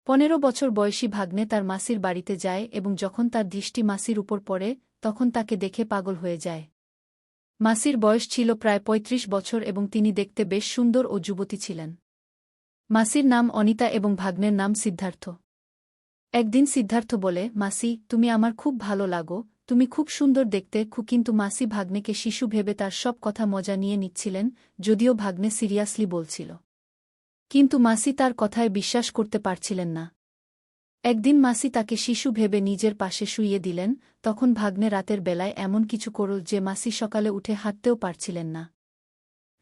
15 বছর বয়সী ভাগ্নে তার মাসির বাড়িতে যায় এবং যখন তার দৃষ্টি মাসির উপর পড়ে তখন তাকে দেখে পাগল হয়ে যায়। মাসির বয়স ছিল প্রায় ৩৫ বছর এবং তিনি দেখতে বেশ সুন্দর ও যুবতী ছিলেন। মাসির নাম অনিতা এবং ভাগ্নের নাম সিদ্ধার্থ। একদিন সিদ্ধার্থ বলে, মাসি, তুমি আমার খুব ভালো লাগো, তুমি খুব সুন্দর দেখতে। কিন্তু মাসি ভাগ্নেকে শিশু ভেবে তার সব কথা মজা নিয়ে নিচ্ছিলেন, যদিও ভাগ্নে সিরিয়াসলি বলছিল। কিন্তু মাসি তার কথায় বিশ্বাস করতে পারছিলেন না। একদিন মাসি তাকে শিশু ভেবে নিজের পাশে শুইয়ে দিলেন, তখন ভাগ্নে রাতের বেলায় এমন কিছু করল যে মাসি সকালে উঠে হাঁটতেও পারছিলেন না।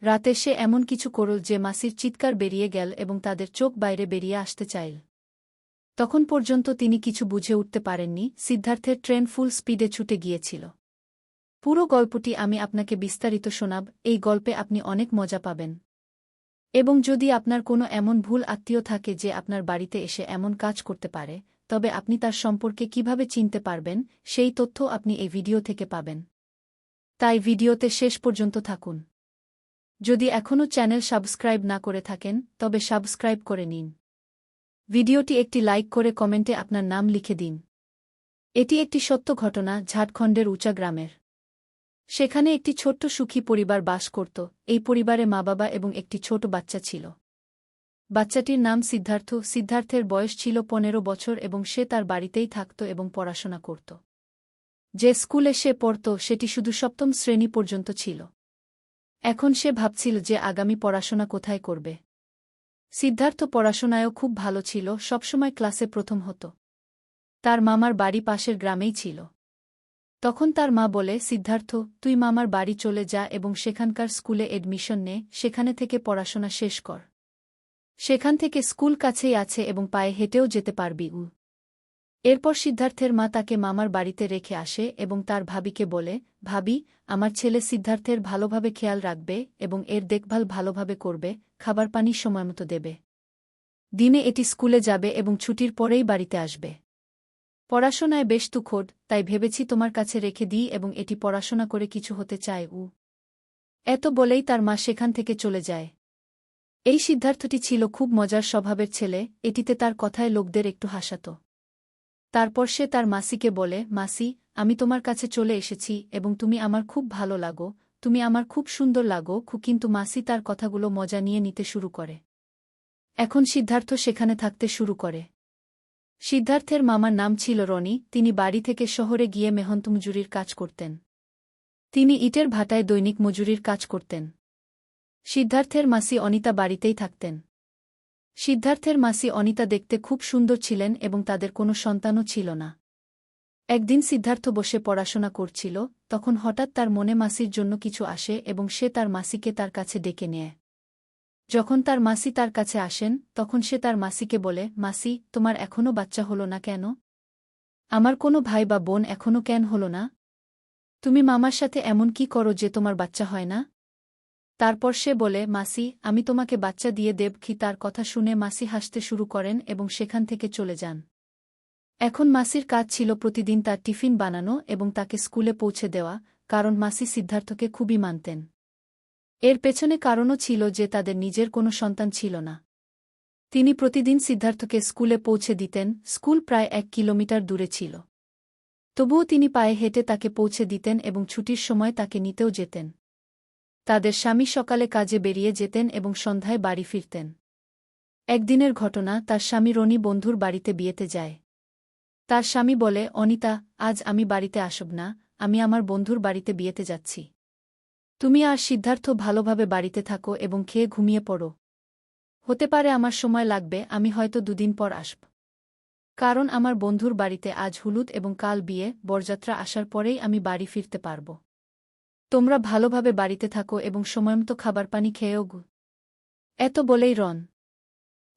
রাতে সে এমন কিছু করল যে মাসির চিৎকার বেরিয়ে গেল এবং তাদের চোখ বাইরে বেরিয়ে আসতে চাইল। তখন পর্যন্ত তিনি কিছু বুঝে উঠতে পারেননি। সিদ্ধার্থের ট্রেন ফুল স্পিডে ছুটে গিয়েছিল। পুরো গল্পটি আমি আপনাকে বিস্তারিত শোনাব, এই গল্পে আপনি অনেক মজা পাবেন। এবং যদি আপনার কোনো এমন ভুল আত্মীয় থাকে যে আপনার বাড়িতে এসে এমন কাজ করতে পারে, তবে আপনি তার সম্পর্কে কিভাবে চিনতে পারবেন, সেই তথ্য আপনি এই ভিডিও থেকে পাবেন। তাই ভিডিওতে শেষ পর্যন্ত থাকুন। যদি এখনও চ্যানেল সাবস্ক্রাইব না করে থাকেন তবে সাবস্ক্রাইব করে নিন। ভিডিওটি একটি লাইক করে কমেন্টে আপনার নাম লিখে দিন। এটি একটি সত্য ঘটনা, ঝাড়খণ্ডের উচা গ্রামের। সেখানে একটি ছোট্ট সুখী পরিবার বাস করত। এই পরিবারে মা-বাবা এবং একটি ছোট বাচ্চা ছিল। বাচ্চাটির নাম সিদ্ধার্থ। সিদ্ধার্থের বয়স ছিল 15 বছর এবং সে তার বাড়িতেই থাকত এবং পড়াশোনা করত। যে স্কুলে সে পড়ত সেটি শুধু 7ম শ্রেণী পর্যন্ত ছিল। এখন সে ভাবছিল যে আগামী পড়াশোনা কোথায় করবে। সিদ্ধার্থ পড়াশোনায়ও খুব ভালো ছিল, সবসময় ক্লাসে প্রথম হতো। তার মামার বাড়ি পাশের গ্রামেই ছিল। তখন তার মা বলে, সিদ্ধার্থ, তুই মামার বাড়ি চলে যা এবং সেখানকার স্কুলে এডমিশন নে, সেখানে থেকে পড়াশোনা শেষ কর। সেখান থেকে স্কুল কাছেই আছে এবং পায়ে হেঁটেও যেতে পারবি। এরপর সিদ্ধার্থের মা তাকে মামার বাড়িতে রেখে আসে এবং তার ভাবিকে বলে, ভাবি, আমার ছেলে সিদ্ধার্থের ভালোভাবে খেয়াল রাখবে এবং এর দেখভাল ভালোভাবে করবে, খাবার পানি সময়মতো দেবে। দিনে এটি স্কুলে যাবে এবং ছুটির পরেই বাড়িতে আসবে। পড়াশোনায় বেশ তুখোড়, তাই ভেবেছি তোমার কাছে রেখে দিই এবং এটি পড়াশোনা করে কিছু হতে চায়। এত বলেই তার মা সেখান থেকে চলে যায়। এই সিদ্ধার্থটি ছিল খুব মজার স্বভাবের ছেলে, এটিতে তার কথায় লোকদের একটু হাসাত। তারপর সে তার মাসিকে বলে, মাসি, আমি তোমার কাছে চলে এসেছি এবং তুমি আমার খুব ভালো লাগো, তুমি আমার খুব সুন্দর লাগো। কিন্তু মাসি তার কথাগুলো মজা নিয়ে নিতে শুরু করে। এখন সিদ্ধার্থ সেখানে থাকতে শুরু করে। সিদ্ধার্থের মামার নাম ছিল রনি। তিনি বাড়ি থেকে শহরে গিয়ে মেহনত মজুরির কাজ করতেন। তিনি ইটের ভাটায় দৈনিক মজুরির কাজ করতেন। সিদ্ধার্থের মাসি অনিতা বাড়িতেই থাকতেন। সিদ্ধার্থের মাসি অনিতা দেখতে খুব সুন্দর ছিলেন এবং তাদের কোনো সন্তানও ছিল না। একদিন সিদ্ধার্থ বসে পড়াশোনা করছিল, তখন হঠাৎ তার মনে মাসির জন্য কিছু আসে এবং সে তার মাসিকে তার কাছে ডেকে নেয়। যখন তার মাসি তার কাছে আসেন তখন সে তার মাসিকে বলে, মাসি, তোমার এখনও বাচ্চা হলো না কেন? আমার কোনো ভাই বা বোন এখনও কেন হলো না? তুমি মামার সাথে এমন কি করো যে তোমার বাচ্চা হয় না? তারপর সে বলে, মাসি, আমি তোমাকে বাচ্চা দিয়ে দেব। তার কথা শুনে মাসি হাসতে শুরু করেন এবং সেখান থেকে চলে যান। এখন মাসির কাজ ছিল প্রতিদিন তার টিফিন বানানো এবং তাকে স্কুলে পৌঁছে দেওয়া, কারণ মাসি সিদ্ধার্থকে খুবই মানতেন। এর পেছনে কারণও ছিল যে তাদের নিজের কোনো সন্তান ছিল না। তিনি প্রতিদিন সিদ্ধার্থকে স্কুলে পৌঁছে দিতেন। স্কুল প্রায় 1 কিলোমিটার দূরে ছিল। তবুও তিনি পায়ে হেঁটে তাকে পৌঁছে দিতেন এবং ছুটির সময় তাকে নিতেও যেতেন। তাদের স্বামী সকালে কাজে বেরিয়ে যেতেন এবং সন্ধ্যায় বাড়ি ফিরতেন। একদিনের ঘটনা, তার স্বামী রনি বন্ধুর বাড়িতে বিয়েতে যায়। তার স্বামী বলে, অনিতা, আজ আমি বাড়িতে আসব না, আমি আমার বন্ধুর বাড়িতে বিয়েতে যাচ্ছি। তুমি আর সিদ্ধার্থ ভালোভাবে বাড়িতে থাকো এবং খেয়ে ঘুমিয়ে পড়ো। হতে পারে আমার সময় লাগবে, আমি হয়তো 2 দিন পর আসব। কারণ আমার বন্ধুর বাড়িতে আজ হলুদ এবং কাল বিয়ে, বরযাত্রা আসার পরেই আমি বাড়ি ফিরতে পারব। তোমরা ভালোভাবে বাড়িতে থাকো এবং সময়মতো খাবার পানি খেয়েও গু। এত বলেই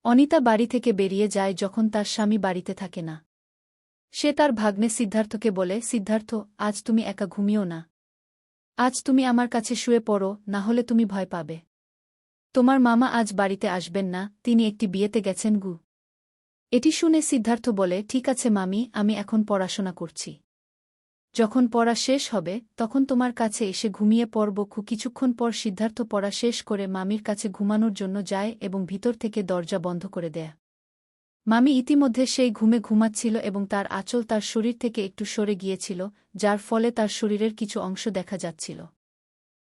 অনিতা বাড়ি থেকে বেরিয়ে যায় যখন তার স্বামী বাড়িতে থাকে না। সে তার ভাগ্নে সিদ্ধার্থকে বলে, সিদ্ধার্থ, আজ তুমি একা ঘুমিও না। আজ তুমি আমার কাছে শুয়ে পড়ো, না হলে তুমি ভয় পাবে। তোমার মামা আজ বাড়িতে আসবেন না, তিনি একটি বিয়েতে গেছেন। এটি শুনে সিদ্ধার্থ বলে, ঠিক আছে মামি, আমি এখন পড়াশোনা করছি। যখন পড়া শেষ হবে তখন তোমার কাছে এসে ঘুমিয়ে পড়ব। কিছুক্ষণ পর সিদ্ধার্থ পড়া শেষ করে মামির কাছে ঘুমানোর জন্য যায় এবং ভিতর থেকে দরজা বন্ধ করে দেয়। মামি ইতিমধ্যে সেই ঘুমে ঘুমাচ্ছিল এবং তার আঁচল তার শরীর থেকে একটু সরে গিয়েছিল, যার ফলে তার শরীরের কিছু অংশ দেখা যাচ্ছিল।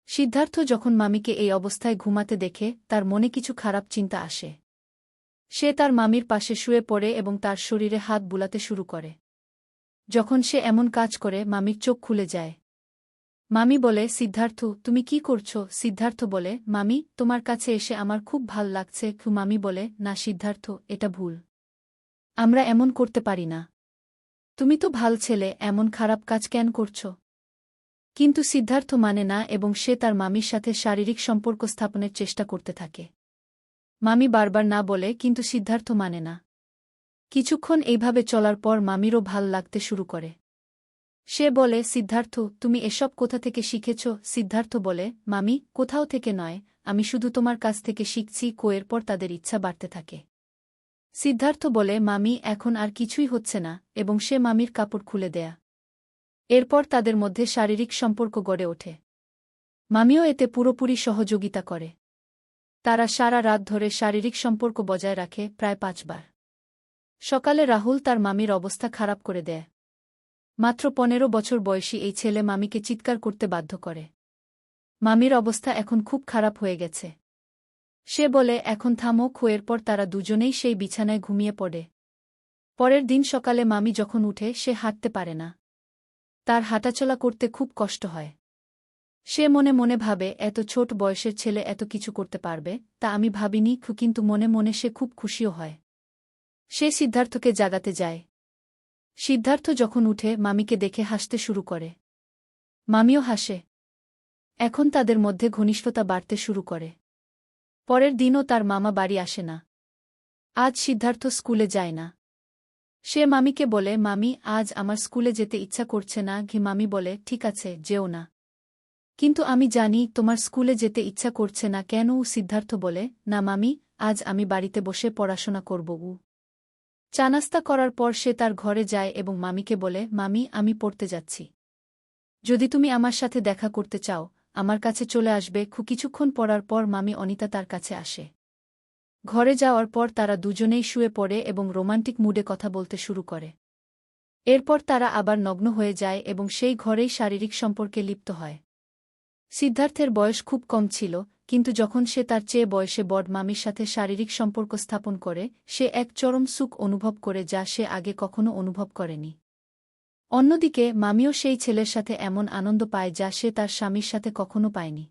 সিদ্ধার্থ যখন মামিকে এই অবস্থায় ঘুমাতে দেখে তার মনে কিছু খারাপ চিন্তা আসে। সে তার মামির পাশে শুয়ে পড়ে এবং তার শরীরে হাত বুলাতে শুরু করে। যখন সে এমন কাজ করে মামির চোখ খুলে যায়। মামি বলে, সিদ্ধার্থ, তুমি কি করছো? সিদ্ধার্থ বলে, মামি, তোমার কাছে এসে আমার খুব ভাল লাগছে। মামি বলে, না সিদ্ধার্থ, এটা ভুল। আমরা এমন করতে পারি না। তুমি তো ভাল ছেলে, এমন খারাপ কাজ কেন করছো? কিন্তু সিদ্ধার্থ মানে না এবং সে তার মামির সাথে শারীরিক সম্পর্ক স্থাপনের চেষ্টা করতে থাকে। মামি বারবার না বলে, কিন্তু সিদ্ধার্থ মানে না। কিছুক্ষণ এইভাবে চলার পর মামিরও ভাল লাগতে শুরু করে। সে বলে, সিদ্ধার্থ, তুমি এসব কোথা থেকে শিখেছ? সিদ্ধার্থ বলে, মামি, কোথাও থেকে নয়, আমি শুধু তোমার কাছ থেকে শিখছি। এরপর তাদের ইচ্ছা বাড়তে থাকে। সিদ্ধার্থ বলে, মামি, এখন আর কিছুই হচ্ছে না, এবং সে মামির কাপড় খুলে দেয়া। এরপর তাদের মধ্যে শারীরিক সম্পর্ক গড়ে ওঠে। মামিও এতে পুরোপুরি সহযোগিতা করে। তারা সারা রাত ধরে শারীরিক সম্পর্ক বজায় রাখে, প্রায় 5 বার। সকালে রাহুল তার মামির অবস্থা খারাপ করে দেয়। মাত্র 15 বছর বয়সী এই ছেলে মামিকে চিৎকার করতে বাধ্য করে। মামির অবস্থা এখন খুব খারাপ হয়ে গেছে। সে বলে, এখন থামো। এরপর তারা দুজনেই সেই বিছানায় ঘুমিয়ে পড়ে। পরের দিন সকালে মামি যখন উঠে সে হাঁটতে পারে না। তার হাঁটাচলা করতে খুব কষ্ট হয়। সে মনে মনে ভাবে, এত ছোট বয়সের ছেলে এত কিছু করতে পারবে, তা আমি ভাবিনি। কিন্তু মনে মনে সে খুব খুশিও হয়। সে সিদ্ধার্থকে জাগাতে যায়। সিদ্ধার্থ যখন উঠে মামিকে দেখে হাসতে শুরু করে। মামিও হাসে। এখন তাদের মধ্যে ঘনিষ্ঠতা বাড়তে শুরু করে। পরের দিনও তার মামা বাড়ি আসে না। আজ সিদ্ধার্থ স্কুলে যায় না। সে মামিকে বলে, মামি, আজ আমার স্কুলে যেতে ইচ্ছা করছে না। মামি বলে, ঠিক আছে, যেও না। কিন্তু আমি জানি তোমার স্কুলে যেতে ইচ্ছা করছে না কেন? সিদ্ধার্থ বলে, না মামি, আজ আমি বাড়িতে বসে পড়াশোনা করব। চা নাস্তা করার পর সে তার ঘরে যায় এবং মামিকে বলে, মামি, আমি পড়তে যাচ্ছি। যদি তুমি আমার সাথে দেখা করতে চাও, আমার কাছে চলে আসবে। কিছুক্ষণ পড়ার পর মামি অনিতা তার কাছে আসে। ঘরে যাওয়ার পর তারা দুজনেই শুয়ে পড়ে এবং রোমান্টিক মুডে কথা বলতে শুরু করে। এরপর তারা আবার নগ্ন হয়ে যায় এবং সেই ঘরেই শারীরিক সম্পর্কে লিপ্ত হয়। সিদ্ধার্থের বয়স খুব কম ছিল, কিন্তু যখন সে তার চেয়ে বয়সে বড় মামির সাথে শারীরিক সম্পর্ক স্থাপন করে, সে এক চরম সুখ অনুভব করে যা সে আগে কখনো অনুভব করেনি। অন্যদিকে মামিও সেই ছেলের সাথে এমন আনন্দ পায় যা সে তার স্বামীর সাথে কখনো পায়নি।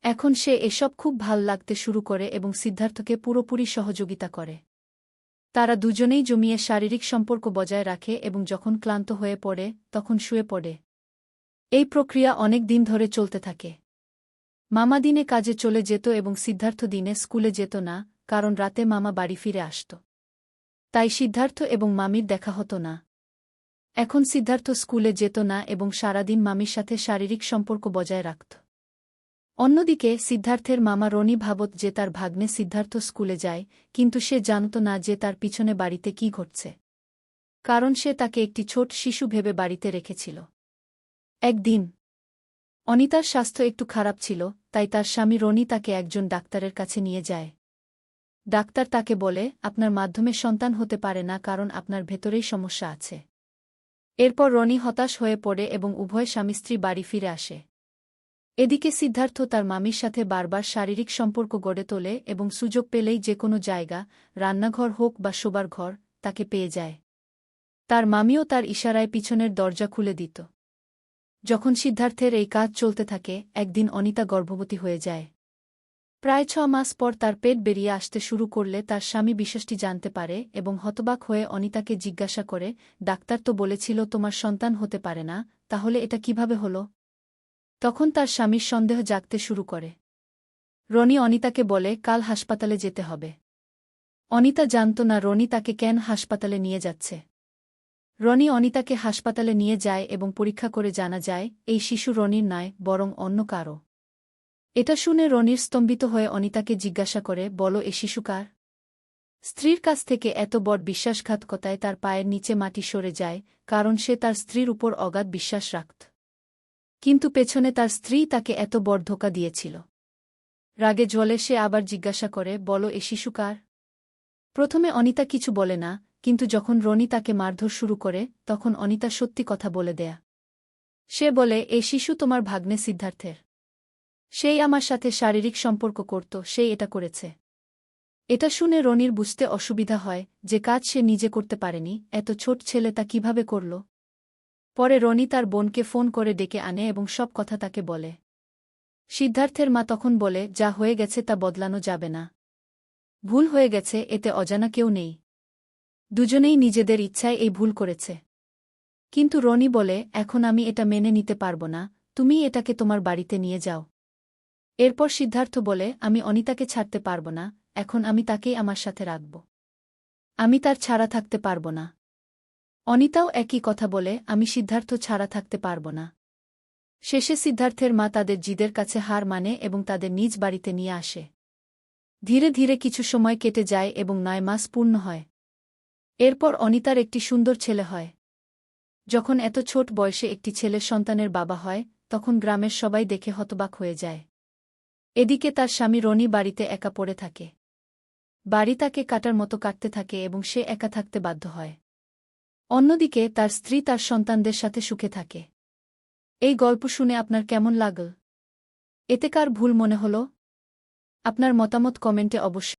এখন সে এসব খুব ভাল লাগতে শুরু করে এবং সিদ্ধার্থকে পুরোপুরি সহযোগিতা করে। তারা দুজনেই জমিয়ে শারীরিক সম্পর্ক বজায় রাখে এবং যখন ক্লান্ত হয়ে পড়ে তখন শুয়ে পড়ে। এই প্রক্রিয়া অনেক দিন ধরে চলতে থাকে। মামা দিনে কাজে চলে যেত এবং সিদ্ধার্থ দিনে স্কুলে যেত না, কারণ রাতে মামা বাড়ি ফিরে আসত। তাই সিদ্ধার্থ এবং মামির দেখা হতো না। এখন সিদ্ধার্থ স্কুলে যেত না এবং সারাদিন মামির সাথে শারীরিক সম্পর্ক বজায় রাখত। অন্যদিকে সিদ্ধার্থের মামা রনি ভাবত যে তার ভাগ্নে সিদ্ধার্থ স্কুলে যায়, কিন্তু সে জানত না যে তার পিছনে বাড়িতে কি ঘটছে। কারণ সে তাকে একটি ছোট শিশু ভেবে বাড়িতে রেখেছিল। একদিন অনিতার স্বাস্থ্য একটু খারাপ ছিল, তাই তার স্বামী রনি তাকে একজন ডাক্তারের কাছে নিয়ে যায়। ডাক্তার তাকে বলে, আপনার মাধ্যমে সন্তান হতে পারে না, কারণ আপনার ভেতরেই সমস্যা আছে। এরপর রনি হতাশ হয়ে পড়ে এবং উভয় স্বামী স্ত্রী বাড়ি ফিরে আসে। এদিকে সিদ্ধার্থ তার মামির সাথে বারবার শারীরিক সম্পর্ক গড়ে তোলে এবং সুযোগ পেলেই যে কোনো জায়গা, রান্নাঘর হোক বা শোবার ঘর, তাকে পেয়ে যায়। তার মামিও তার ইশারায় পিছনের দরজা খুলে দিত। যখন সিদ্ধার্থের এই কাজ চলতে থাকে, একদিন অনিতা গর্ভবতী হয়ে যায়। প্রায় 6 মাস পর তার পেট বেরিয়ে আসতে শুরু করলে তার স্বামী বিষয়টি জানতে পারে এবং হতবাক হয়ে অনিতাকে জিজ্ঞাসা করে, ডাক্তার তো বলেছিল তোমার সন্তান হতে পারে না, তাহলে এটা কিভাবে হলো? তখন তার স্বামীর সন্দেহ জাগতে শুরু করে। রনি অনিতাকে বলে, কাল হাসপাতালে যেতে হবে। অনিতা জানত না রনি তাকে কেন হাসপাতালে নিয়ে যাচ্ছে। রনি অনিতাকে হাসপাতালে নিয়ে যায় এবং পরীক্ষা করে জানা যায়, এই শিশু রনির নয়, বরং অন্য কারও। এটা শুনে রনির স্তম্ভিত হয়ে অনিতাকে জিজ্ঞাসা করে, বলো, এ শিশু কার? স্ত্রীর কাছ থেকে এত বড় বিশ্বাসঘাতকতায় তার পায়ের নিচে মাটি সরে যায়, কারণ সে তার স্ত্রীর উপর অগাধ বিশ্বাস রাখত। কিন্তু পেছনে তার স্ত্রী তাকে এত বড় ধোঁকা দিয়েছিল। রাগে জ্বলে সে আবার জিজ্ঞাসা করে, বলো, এ শিশু কার? প্রথমে অনিতা কিছু বলে না, কিন্তু যখন রনি তাকে মারধর শুরু করে তখন অনিতা সত্যি কথা বলে দেয়া। সে বলে, এই শিশু তোমার ভাগ্নে সিদ্ধার্থের। সেই আমার সাথে শারীরিক সম্পর্ক করত, সেই এটা করেছে। এটা শুনে রনির বুঝতে অসুবিধা হয় যে কাজ সে নিজে করতে পারেনি, এত ছোট ছেলে তা কিভাবে করল। পরে রনি তার বোনকে ফোন করে ডেকে আনে এবং সব কথা তাকে বলে। সিদ্ধার্থের মা তখন বলে, যা হয়ে গেছে তা বদলানো যাবে না। ভুল হয়ে গেছে, এতে অজানা কেউ নেই। দুজনেই নিজেদের ইচ্ছায় এই ভুল করেছে। কিন্তু রনি বলে, এখন আমি এটা মেনে নিতে পারব না, তুমি এটাকে তোমার বাড়িতে নিয়ে যাও। এরপর সিদ্ধার্থ বলে, আমি অনিতাকে ছাড়তে পারব না, এখন আমি তাকেই আমার সাথে রাখব। আমি তার ছাড়া থাকতে পারব না। অনিতাও একই কথা বলে, আমি সিদ্ধার্থ ছাড়া থাকতে পারব না। শেষে সিদ্ধার্থের মা তাদের জিদের কাছে হার মানে এবং তাদের নিজ বাড়িতে নিয়ে আসে। ধীরে ধীরে কিছু সময় কেটে যায় এবং 9 মাস পূর্ণ হয়। এরপর অনিতার একটি সুন্দর ছেলে হয়। যখন এত ছোট বয়সে একটি ছেলের সন্তানের বাবা হয়, তখন গ্রামের সবাই দেখে হতবাক হয়ে যায়। এদিকে তার স্বামী রনি বাড়িতে একা পড়ে থাকে। বাড়ি তাকে কাটার মতো কাটতে থাকে এবং সে একা থাকতে বাধ্য হয়। অন্যদিকে তার স্ত্রী তার সন্তানদের সাথে সুখে থাকে। এই গল্প শুনে আপনার কেমন লাগল? এতে কার ভুল মনে হল? আপনার মতামত কমেন্টে অবশ্যই